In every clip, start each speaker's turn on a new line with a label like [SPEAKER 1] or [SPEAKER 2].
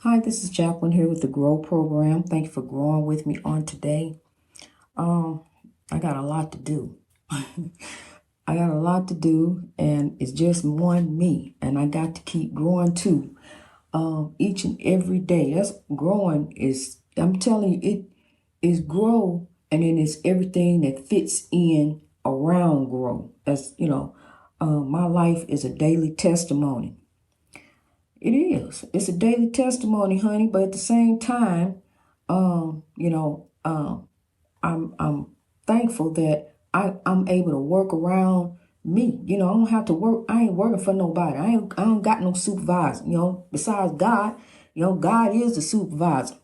[SPEAKER 1] Hi, this is Jacqueline here with the GROW program. Thank you for growing with me on today. I got a lot to do. I got a lot to do, and it's just one me, and I got to keep growing too. Each and every day. That's growing is. I'm telling you, it is grow, and then it's everything that fits in around grow. As you know, my life is a daily testimony. It is. It's a daily testimony, honey. But at the same time, um, you know, um, I'm thankful that I'm able to work around me. I don't have to work. I ain't working for nobody. I don't got no supervisor. Besides God. God is the supervisor.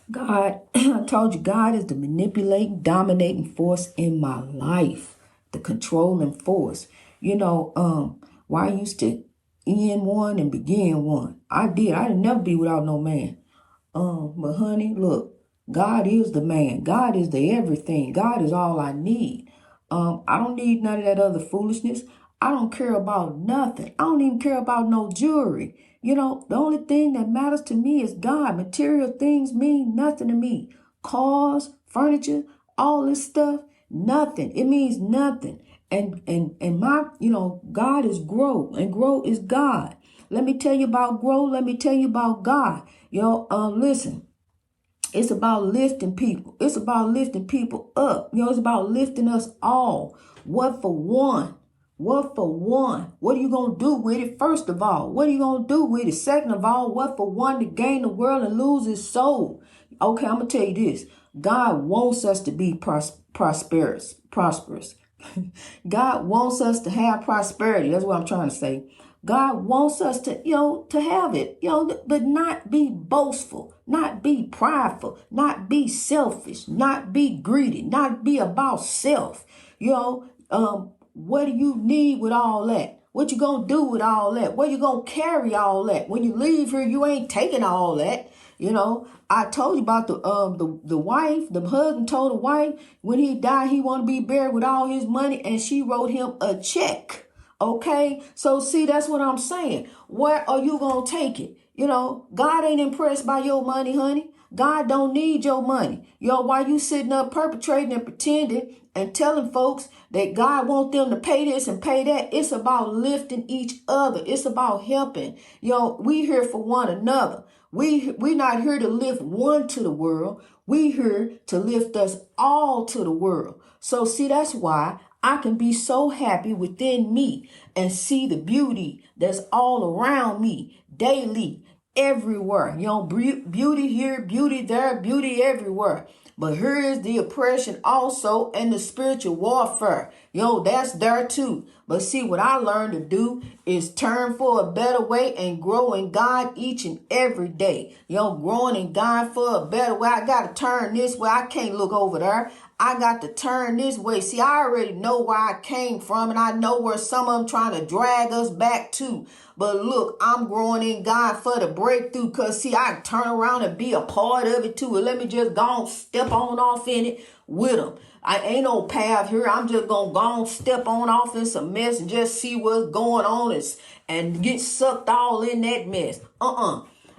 [SPEAKER 1] God, I told you, God is the manipulating, dominating force in my life, the controlling force. Why I used to end one and begin one. I did. I didn't never be without no man. But honey, look, God is the man. God is the everything. God is all I need. I don't need none of that other foolishness. I don't care about nothing. I don't even care about no jewelry. The only thing that matters to me is God. Material things mean nothing to me. Cars, furniture, all this stuff, nothing. It means nothing. And my, God is grow, and grow is God. Let me tell you about grow. Let me tell you about God. Listen. It's about lifting people. It's about lifting people up. It's about lifting us all. What for one? What for one? What are you going to do with it? First of all, what are you going to do with it? Second of all, what for one to gain the world and lose his soul? Okay, I'm going to tell you this. God wants us to be prosperous. God wants us to have prosperity. That's what I'm trying to say. God wants us to have it, but not be boastful, not be prideful, not be selfish, not be greedy, not be about self. What do you need with all that? What you gonna do with all that? Where you gonna carry all that? When you leave here, you ain't taking all that. I told you about the wife. The husband told the wife when he died, he want to be buried with all his money, and she wrote him a check. Okay, so see, that's what I'm saying. Where are you gonna take it? God ain't impressed by your money, honey. God don't need your money. While you sitting up perpetrating and pretending and telling folks that God want them to pay this and pay that, it's about lifting each other. It's about helping. We here for one another. We not here to lift one to the world. We here to lift us all to the world. So see, that's why I can be so happy within me and see the beauty that's all around me daily, everywhere. Beauty here, beauty there, beauty everywhere. But here is the oppression also and the spiritual warfare. That's there too. But see, what I learned to do is turn for a better way and grow in God each and every day. Growing in God for a better way. I got to turn this way. I can't look over there. I got to turn this way. See, I already know where I came from, and I know where some of them trying to drag us back to. But look, I'm growing in God for the breakthrough, because see, I can turn around and be a part of it too. And let me just go and step on off in it with them. I ain't no path here. I'm just going to go and step on off in some mess and just see what's going on and get sucked all in that mess.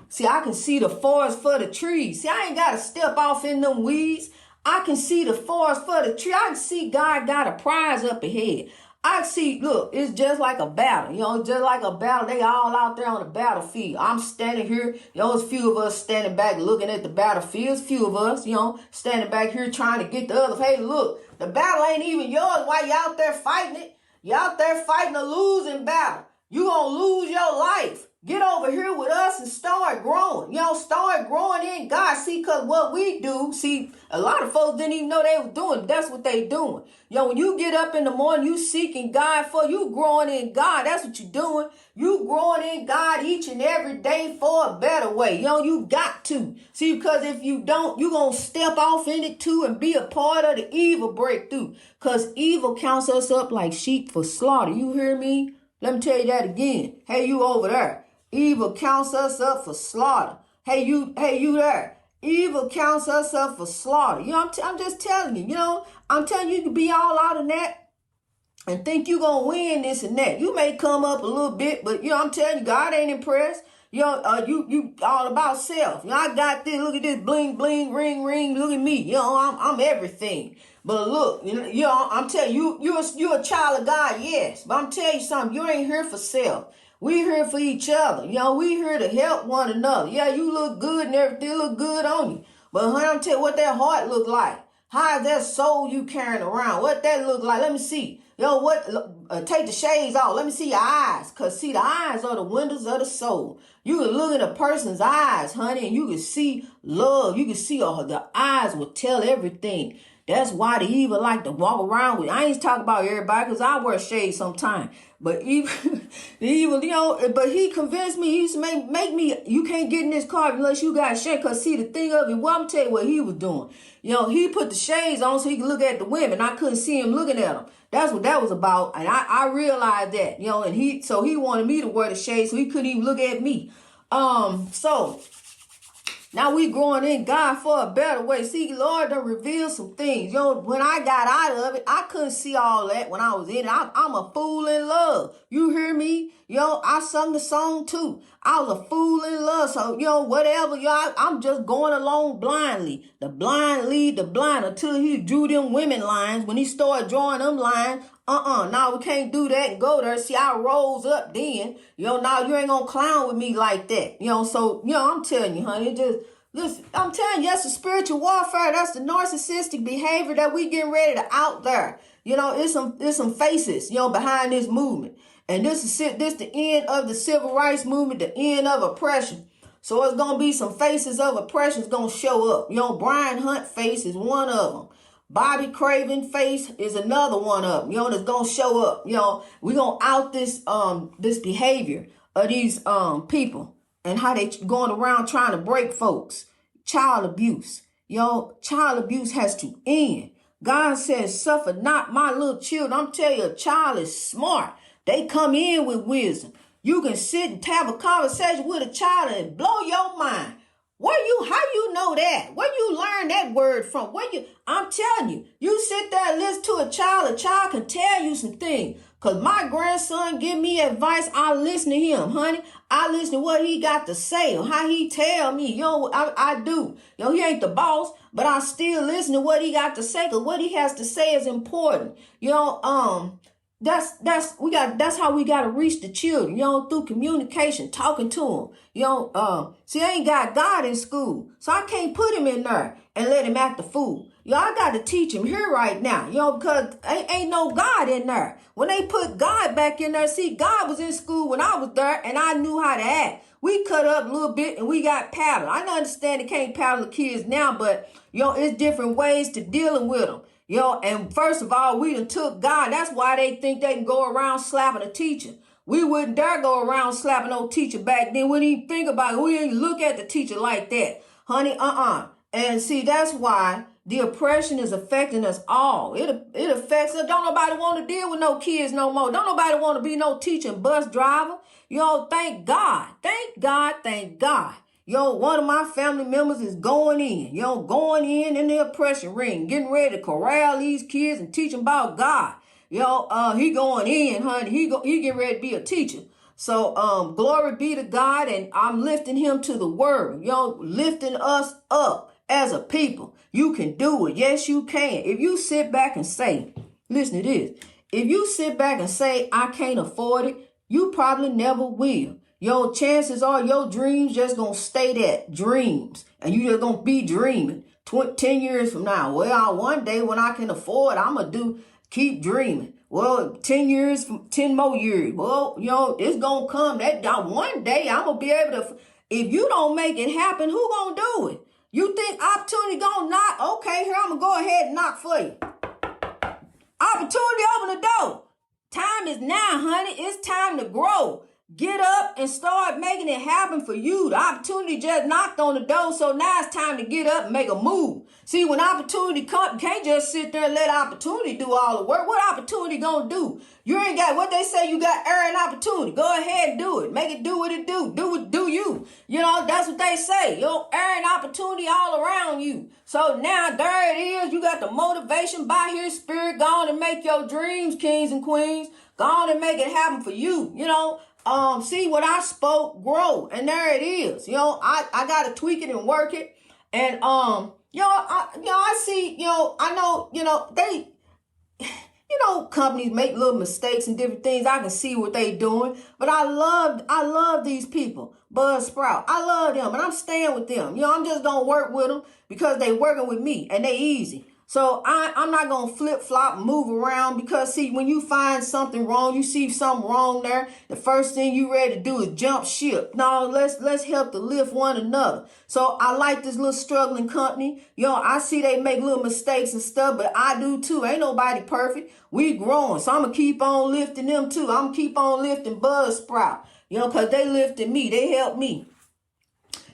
[SPEAKER 1] See, I can see the forest for the trees. See, I ain't got to step off in them weeds. I can see the forest for the tree. I can see God got a prize up ahead. I see, look, it's just like a battle. Just like a battle. They all out there on the battlefield. I'm standing here. There's a few of us standing back looking at the battlefield. A few of us, standing back here trying to get the other. Hey, look, the battle ain't even yours while you out there fighting it. You out there fighting a losing battle. You gonna lose your life. Get over here with us and start growing. Start growing in God. See, because what we do, see, a lot of folks didn't even know they was doing. That's what they doing. When you get up in the morning, you seeking God for, you growing in God. That's what you doing. You growing in God each and every day for a better way. You got to. See, because if you don't, you going to step off in it too and be a part of the evil breakthrough. Because evil counts us up like sheep for slaughter. You hear me? Let me tell you that again. Hey, you over there. Evil counts us up for slaughter. Hey, you there. Evil counts us up for slaughter. I'm just telling you, I'm telling you, you can be all out in that and think you're going to win this and that. You may come up a little bit, but, I'm telling you, God ain't impressed. You all about self. I got this. Look at this bling bling ring ring. Look at me. I'm everything. But look, I'm telling you, you're a child of God, yes. But I'm telling you something. You ain't here for self. We here for each other. We here to help one another. Yeah, you look good and everything look good on you. But honey, I'm telling you what that heart look like. How is that soul you carrying around? What that look like? Let me see. Take the shades off. Let me see your eyes. Because, see, the eyes are the windows of the soul. You can look in a person's eyes, honey, and you can see love. You can see the eyes will tell everything. That's why the evil like to walk around with. I ain't talking about everybody because I wear shades sometimes. But even the evil, but he convinced me. He used to make me, you can't get in this car unless you got shades. Because see, the thing of it, well, I'm telling you what he was doing. He put the shades on so he could look at the women. I couldn't see him looking at them. That's what that was about. And I realized that, and he wanted me to wear the shades so he couldn't even look at me. So now we growing in God for a better way. See, Lord done revealed some things. When I got out of it, I couldn't see all that when I was in it. I'm a fool in love. You hear me? I sung the song too. I was a fool in love. So, whatever, I'm just going along blindly. The blind lead the blind until he drew them women lines. When he started drawing them lines, now we can't do that and go there. See, I rose up then. Now you ain't gonna clown with me like that. So, I'm telling you, honey, listen, I'm telling you, that's the spiritual warfare. That's the narcissistic behavior that we getting ready to out there. It's some faces, behind this movement. And this is the end of the civil rights movement, the end of oppression. So it's going to be some faces of oppression going to show up. Brian Hunt face is one of them. Bobby Craven face is another one of them, that's going to show up. We're going to out this behavior of these people and how they going around trying to break folks. Child abuse. Child abuse has to end. God says, suffer not my little children. I'm telling you, a child is smart. They come in with wisdom. You can sit and have a conversation with a child and blow your mind. How you know that? Where you learn that word from? I'm telling you, you sit there and listen to a child can tell you some things. Cause my grandson give me advice, I listen to him, honey. I listen to what he got to say or how he tell me. I do. He ain't the boss, but I still listen to what he got to say. Cause what he has to say is important. That's how we gotta reach the children, through communication, talking to them. See, I ain't got God in school, so I can't put him in there and let him act the fool. I got to teach him here right now, because ain't no God in there. When they put God back in there, see, God was in school when I was there, and I knew how to act. We cut up a little bit and we got paddled. I understand they can't paddle the kids now, but it's different ways to dealing with them. And first of all, we done took God. That's why they think they can go around slapping a teacher. We wouldn't dare go around slapping no teacher back then. We didn't even think about it. We didn't look at the teacher like that. Honey, And see, that's why the oppression is affecting us all. It affects us. Don't nobody want to deal with no kids no more. Don't nobody want to be no teacher and bus driver. Thank God. Thank God. Thank God. One of my family members is going in the oppression ring, getting ready to corral these kids and teach them about God. He going in, honey. He getting ready to be a teacher. So, glory be to God, and I'm lifting him to the word. Lifting us up as a people. You can do it. Yes, you can. If you sit back and say, listen to this. If you sit back and say, I can't afford it, you probably never will. Chances are your dreams just going to stay that dreams. And you just going to be dreaming 10 years from now. Well, one day when I can afford, I'm going to keep dreaming. Well, 10 more years. Well, it's going to come that one day I'm going to be able to. If you don't make it happen, who going to do it? You think opportunity going to knock? Okay, here, I'm going to go ahead and knock for you. Opportunity, open the door. Time is now, honey. It's time to grow. Get up and start making it happen for you. The opportunity just knocked on the door, so now it's time to get up and make a move. See, when opportunity comes, you can't just sit there and let opportunity do all the work. What opportunity gonna do? You ain't got what they say. You got earned opportunity. Go ahead and do it. Make it do what it do. Do you? That's what they say. Earn opportunity all around you. So now there it is. You got the motivation by His Spirit. Go on and make your dreams, kings and queens. Go on and make it happen for you. see what I spoke, grow. And there it is. I got to tweak it and work it. And, I see, I know, they, companies make little mistakes and different things. I can see what they doing, but I love these people. Buzzsprout, I love them, and I'm staying with them. I'm just gonna work with them because they working with me and they easy. So I'm not gonna flip flop, move around, because see, when you find something wrong, you see something wrong there, the first thing you ready to do is jump ship. No, let's help to lift one another. So I like this little struggling company. I see they make little mistakes and stuff, but I do too. Ain't nobody perfect. We growing, so I'm gonna keep on lifting them too. I'm gonna keep on lifting Buzzsprout, because they lifted me. They helped me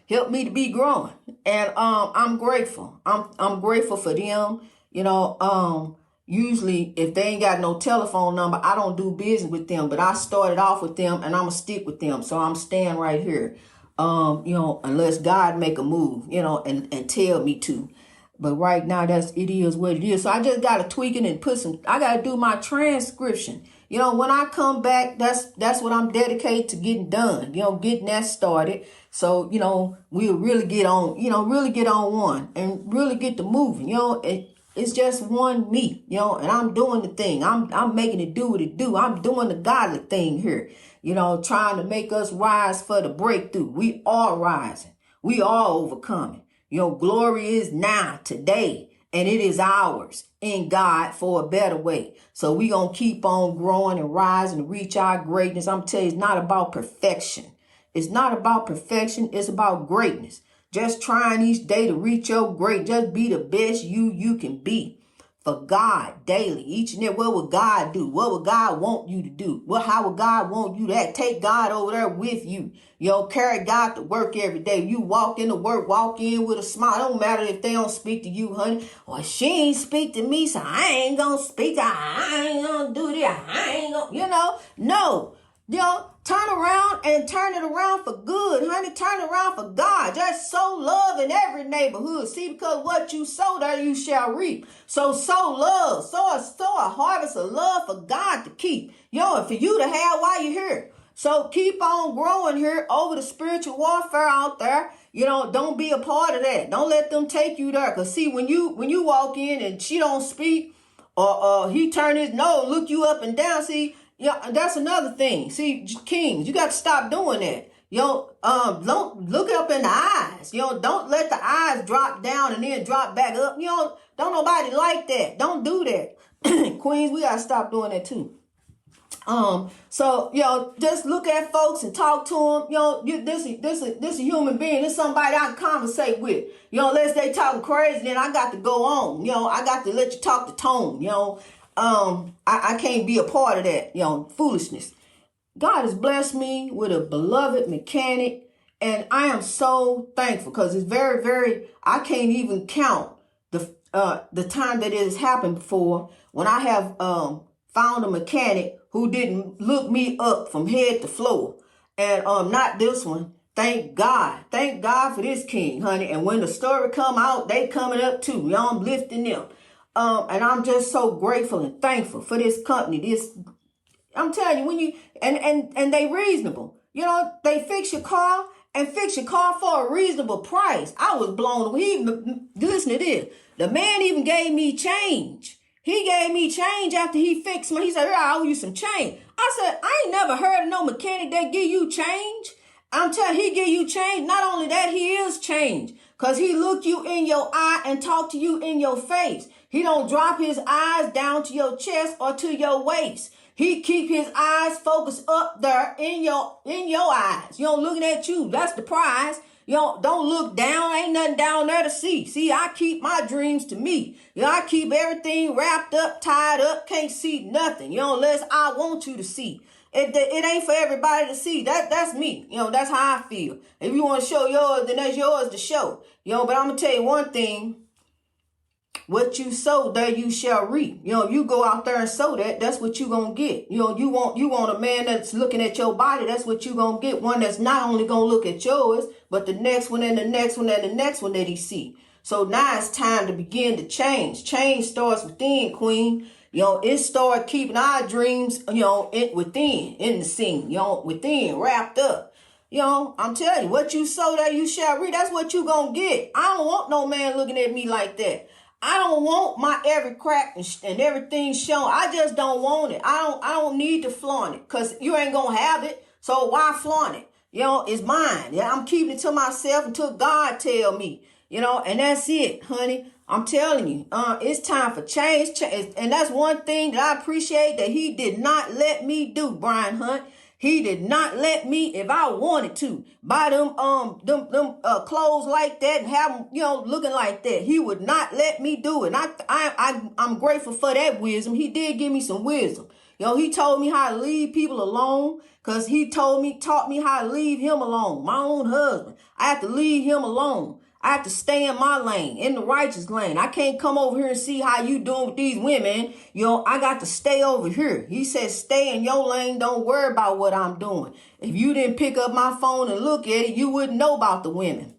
[SPEAKER 1] to be growing. And I'm grateful. I'm grateful for them. Usually if they ain't got no telephone number, I don't do business with them. But I started off with them and I'm gonna stick with them. So I'm staying right here. Unless God make a move, and tell me to. But right now it is what it is. So I just gotta tweak it and I gotta do my transcription. When I come back, that's what I'm dedicated to getting done, getting that started. So, we'll really get on one and really get to moving. It's just one me, and I'm doing the thing. I'm making it do what it do. I'm doing the godly thing here, trying to make us rise for the breakthrough. We are rising. We are overcoming. Glory is now, today, and it is ours in God for a better way. So we gonna keep on growing and rising and reach our greatness. I'm telling you, it's not about perfection. It's not about perfection. It's about greatness. Just trying each day to reach your great. Just be the best you can be for God daily. Each and every. What would God do? What would God want you to do? How would God want you to take God over there with you? Carry God to work every day. You walk into work, walk in with a smile. It don't matter if they don't speak to you, honey. Or she ain't speak to me, so I ain't gonna speak to her. I ain't gonna do this. I ain't gonna, no. Turn around and turn it around for good, honey. Turn it around for God. Just sow love in every neighborhood. See, because what you sow, there you shall reap. So sow love. Sow a harvest of love for God to keep. And for you to have while you're here. So keep on growing here over the spiritual warfare out there. Don't be a part of that. Don't let them take you there. Because see, when you walk in and she don't speak, or he turn his nose, look you up and down, see, that's another thing. See, kings, you got to stop doing that. Don't look up in the eyes. Don't let the eyes drop down and then drop back up. Don't nobody like that. Don't do that. Queens, we got to stop doing that too. So, just look at folks and talk to them. This is a human being. This is somebody I can conversate with. Unless they talking crazy, then I got to go on. I got to let you talk the tone. I can't be a part of that, foolishness. God has blessed me with a beloved mechanic, and I am so thankful because it's very, very, I can't even count the time that it has happened before when I have found a mechanic who didn't look me up from head to floor. And not this one. Thank God. Thank God for this king, honey. And when the story come out, they coming up too. I'm lifting them. And I'm just so grateful and thankful for this company. I'm telling you, when you, and they reasonable. They fix your car for a reasonable price. I was blown away. Listen to this. The man even gave me change. He gave me change after he fixed me. He said, I owe you some change. I said, I ain't never heard of no mechanic that give you change. I'm telling you, he give you change. Not only that, he is change. Because he look you in your eye and talk to you in your face. He don't drop his eyes down to your chest or to your waist. He keep his eyes focused up there in your eyes. Looking at you. That's the prize. Don't look down. Ain't nothing down there to see. See, I keep my dreams to me. I keep everything wrapped up, tied up. Can't see nothing. Unless I want you to see. It ain't for everybody to see. That's me. That's how I feel. If you want to show yours, then that's yours to show. But I'm gonna tell you one thing. What you sow, there you shall reap. If you go out there and sow that, that's what you gonna get. You want a man that's looking at your body, that's what you gonna get. One that's not only gonna look at yours, but the next one and the next one and the next one that he see. So now it's time to begin to change. Change starts within, Queen. It started keeping our dreams, within, in the scene, within, wrapped up. I'm telling you, what you sow there, you shall reap. That's what you gonna get. I don't want no man looking at me like that. I don't want my every crack and everything shown. I just don't want it. I don't need to flaunt it, because you ain't gonna have it. So why flaunt it? It's mine. Yeah, I'm keeping it to myself until God tell me. And that's it, honey. I'm telling you, it's time for change. And that's one thing that I appreciate that he did not let me do, Brian Hunt. He did not let me, if I wanted to, buy them clothes like that and have them, looking like that. He would not let me do it. And I'm grateful for that wisdom. He did give me some wisdom. He told me how to leave people alone, because he taught me how to leave him alone. My own husband. I have to leave him alone. I have to stay in my lane, in the righteous lane. I can't come over here and see how you doing with these women. I got to stay over here. He said, stay in your lane. Don't worry about what I'm doing. If you didn't pick up my phone and look at it, you wouldn't know about the women.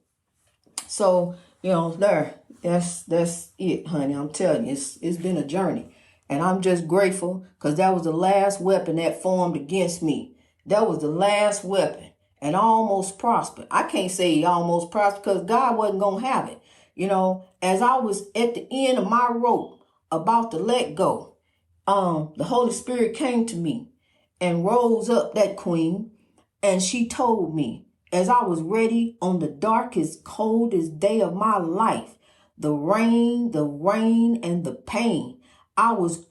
[SPEAKER 1] So, that's it, honey. I'm telling you, it's been a journey. And I'm just grateful, because that was the last weapon that formed against me. That was the last weapon. And I almost prospered. I can't say he almost prospered, because God wasn't going to have it. As I was at the end of my rope, about to let go, the Holy Spirit came to me and rose up that queen. And she told me, as I was ready on the darkest, coldest day of my life, the rain, and the pain, I was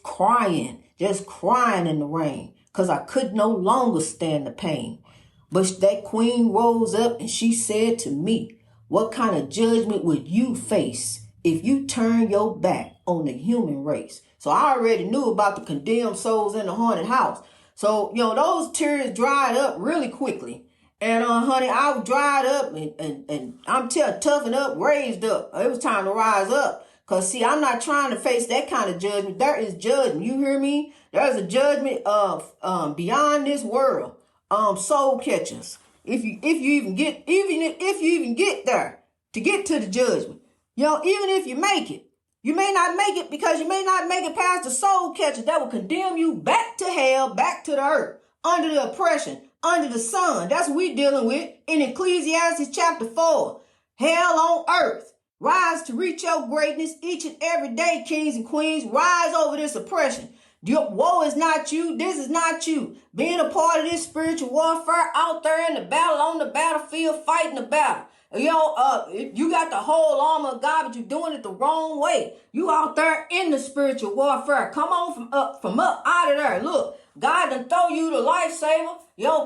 [SPEAKER 1] crying, just crying in the rain, because I could no longer stand the pain. But that queen rose up and she said to me, what kind of judgment would you face if you turn your back on the human race? So I already knew about the condemned souls in the haunted house. So, those tears dried up really quickly. And, honey, I was dried up and I'm toughened up, raised up. It was time to rise up. Because, see, I'm not trying to face that kind of judgment. There is judgment. You hear me? There's a judgment of beyond this world. Soul catchers. If you even get there to get to the judgment, even if you make it, you may not make it, because you may not make it past the soul catchers that will condemn you back to hell, back to the earth, under the oppression, under the sun. That's what we're dealing with in Ecclesiastes chapter 4. Hell on earth. Rise to reach your greatness each and every day, kings and queens. Rise over this oppression. Woe is not you. This is not you. Being a part of this spiritual warfare, out there in the battle, on the battlefield, fighting the battle. You got the whole armor of God, but you're doing it the wrong way. You out there in the spiritual warfare. Come on from up out of there. Look, God done throw you the lifesaver.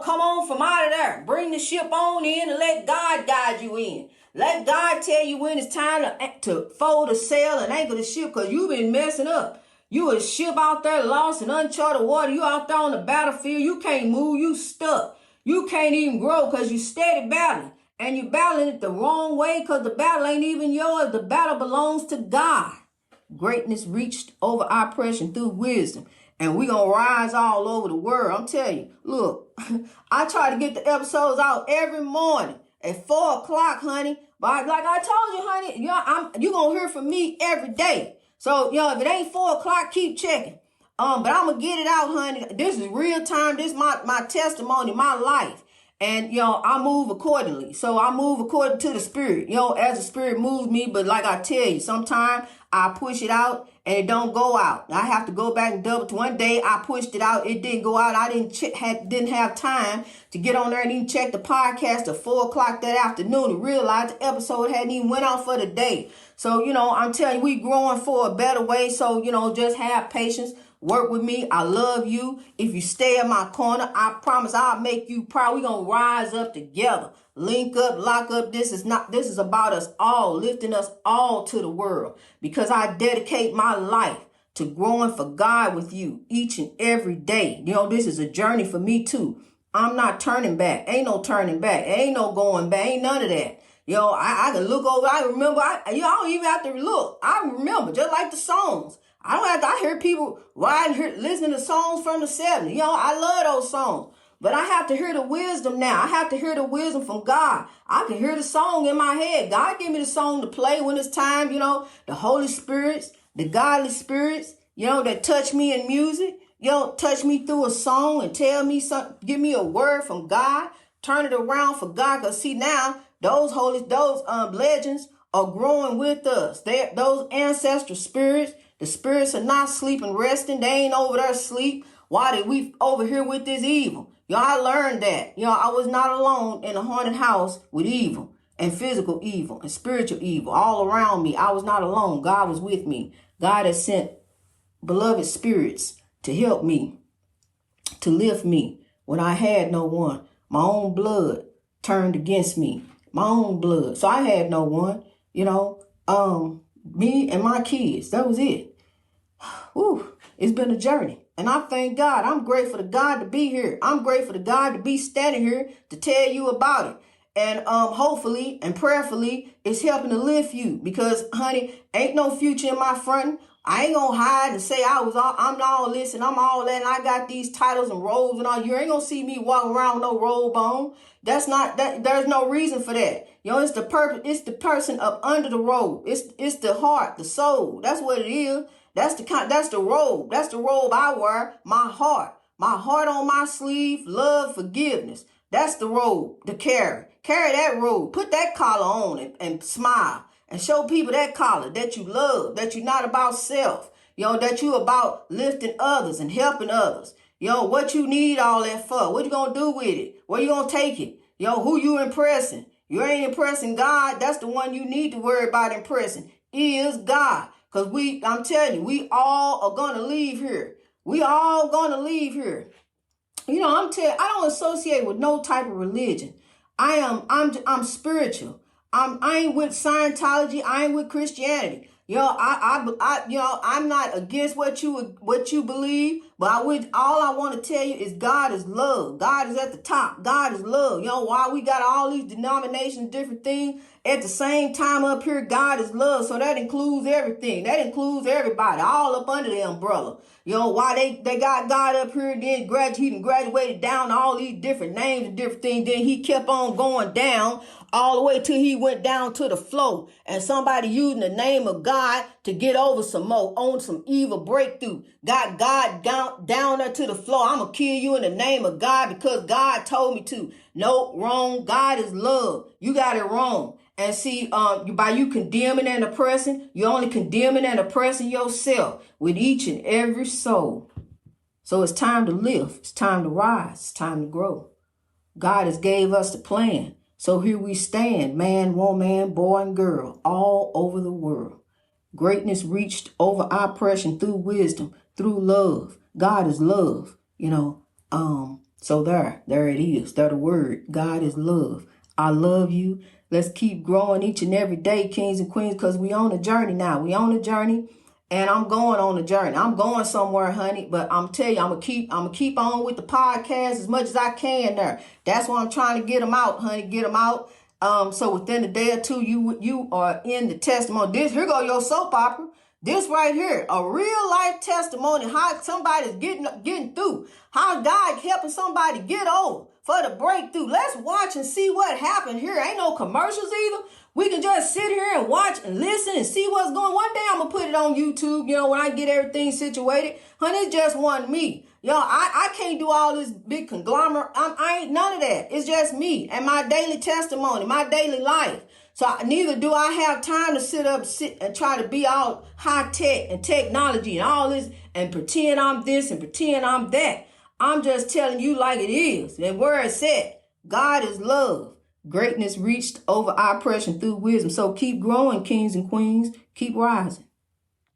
[SPEAKER 1] Come on from out of there. Bring the ship on in and let God guide you in. Let God tell you when it's time to fold the sail and anchor the ship, because you've been messing up. You a ship out there lost in uncharted water. You out there on the battlefield. You can't move. You stuck. You can't even grow, because you steady battling. And you battling it the wrong way, because the battle ain't even yours. The battle belongs to God. Greatness reached over oppression through wisdom. And we going to rise all over the world. I'm telling you, look, I try to get the episodes out every morning at 4 o'clock, honey. But like I told you, honey, you're going to hear from me every day. So, if it ain't 4 o'clock, keep checking. But I'm going to get it out, honey. This is real time. This is my testimony, my life. And, I move accordingly. So I move according to the Spirit, as the Spirit moves me. But like I tell you, sometimes I push it out and it don't go out. I have to go back and double. One day I pushed it out. It didn't go out. I didn't have time to get on there and even check the podcast at 4 o'clock that afternoon and realize the episode hadn't even went out for the day. So, I'm telling you, we growing for a better way. So, just have patience. Work with me. I love you. If you stay in my corner, I promise I'll make you proud. We're going to rise up together. Link up, lock up. This is about us all, lifting us all to the world, because I dedicate my life to growing for God with you each and every day. This is a journey for me too. I'm not turning back. Ain't no turning back. Ain't no going back. Ain't none of that. I can look over. I remember. I don't even have to look. I remember, just like the songs. I don't have to. I hear people listening to songs from the 70s. I love those songs. But I have to hear the wisdom now. I have to hear the wisdom from God. I can hear the song in my head. God give me the song to play when it's time. The Holy Spirits, the godly spirits, that touch me in music, touch me through a song and tell me something, give me a word from God, turn it around for God. Because see now, those legends are growing with us. Those ancestral spirits, the spirits are not sleeping, resting. They ain't over there asleep. Why did we over here with this evil? I learned that. I was not alone in a haunted house with evil and physical evil and spiritual evil all around me. I was not alone. God was with me. God has sent beloved spirits to help me, to lift me when I had no one. My own blood turned against me. My own blood. So I had no one, me and my kids. That was it. Whew, it's been a journey. And I thank God. I'm grateful to God to be here. I'm grateful to God to be standing here to tell you about it. And hopefully and prayerfully, it's helping to lift you. Because, honey, ain't no future in my front. I ain't gonna hide and say I'm all this and I'm all that and I got these titles and robes and all. You ain't gonna see me walking around with no robe on. That's not that. There's no reason for that. It's the purpose. It's the person up under the robe. It's the heart, the soul. That's what it is. That's the robe. That's the robe I wear. My heart on my sleeve. Love, forgiveness. That's the robe to carry. Carry that robe. Put that collar on and smile. And show people that collar, that you love, that you're not about self, that you about lifting others and helping others. What you need all that for? What you gonna do with it? Where you gonna take it? Who you impressing? You ain't impressing God. That's the one you need to worry about impressing, is God. Because I'm telling you, we all are gonna leave here. We all gonna leave here. I don't associate with no type of religion. I'm spiritual. I ain't with Scientology. I ain't with Christianity. I'm not against what you believe, but all I want to tell you is God is love. God is at the top. God is love. Why we got all these denominations, different things at the same time up here, God is love. So that includes everything. That includes everybody, all up under the umbrella. Why they got God up here, then he graduated down to all these different names and different things. Then he kept on going down all the way till he went down to the floor. And somebody using the name of God to get over some more, on some evil breakthrough. Got God down there to the floor. I'm going to kill you in the name of God because God told me to. No, wrong. God is love. You got it wrong. And see, by you condemning and oppressing, you're only condemning and oppressing yourself with each and every soul. So it's time to live. It's time to rise. It's time to grow. God has gave us the plan. So here we stand, man, woman, boy, and girl, all over the world. Greatness reached over oppression through wisdom, through love. God is love, So there it is. There's the word. God is love. I love you. Let's keep growing each and every day, kings and queens, because we on a journey now. We on a journey, and I'm going on a journey. I'm going somewhere, honey. But I'm telling you, I'm gonna keep on with the podcast as much as I can there. That's why I'm trying to get them out, honey. Get them out. So within a day or two, you are in the testimony. Here go your soap opera. This right here, a real life testimony, how somebody's getting through, how God helping somebody get over for the breakthrough. Let's watch and see what happened here. Ain't no commercials either. We can just sit here and watch and listen and see what's going on. One day I'm going to put it on YouTube, when I get everything situated. Honey, it's just one me. I can't do all this big conglomerate. I ain't none of that. It's just me and my daily testimony, my daily life. So neither do I have time to sit and try to be all high tech and technology and all this and pretend I'm this and pretend I'm that. I'm just telling you like it is. And where it's at, God is love. Greatness reached over oppression through wisdom. So keep growing, kings and queens. Keep rising.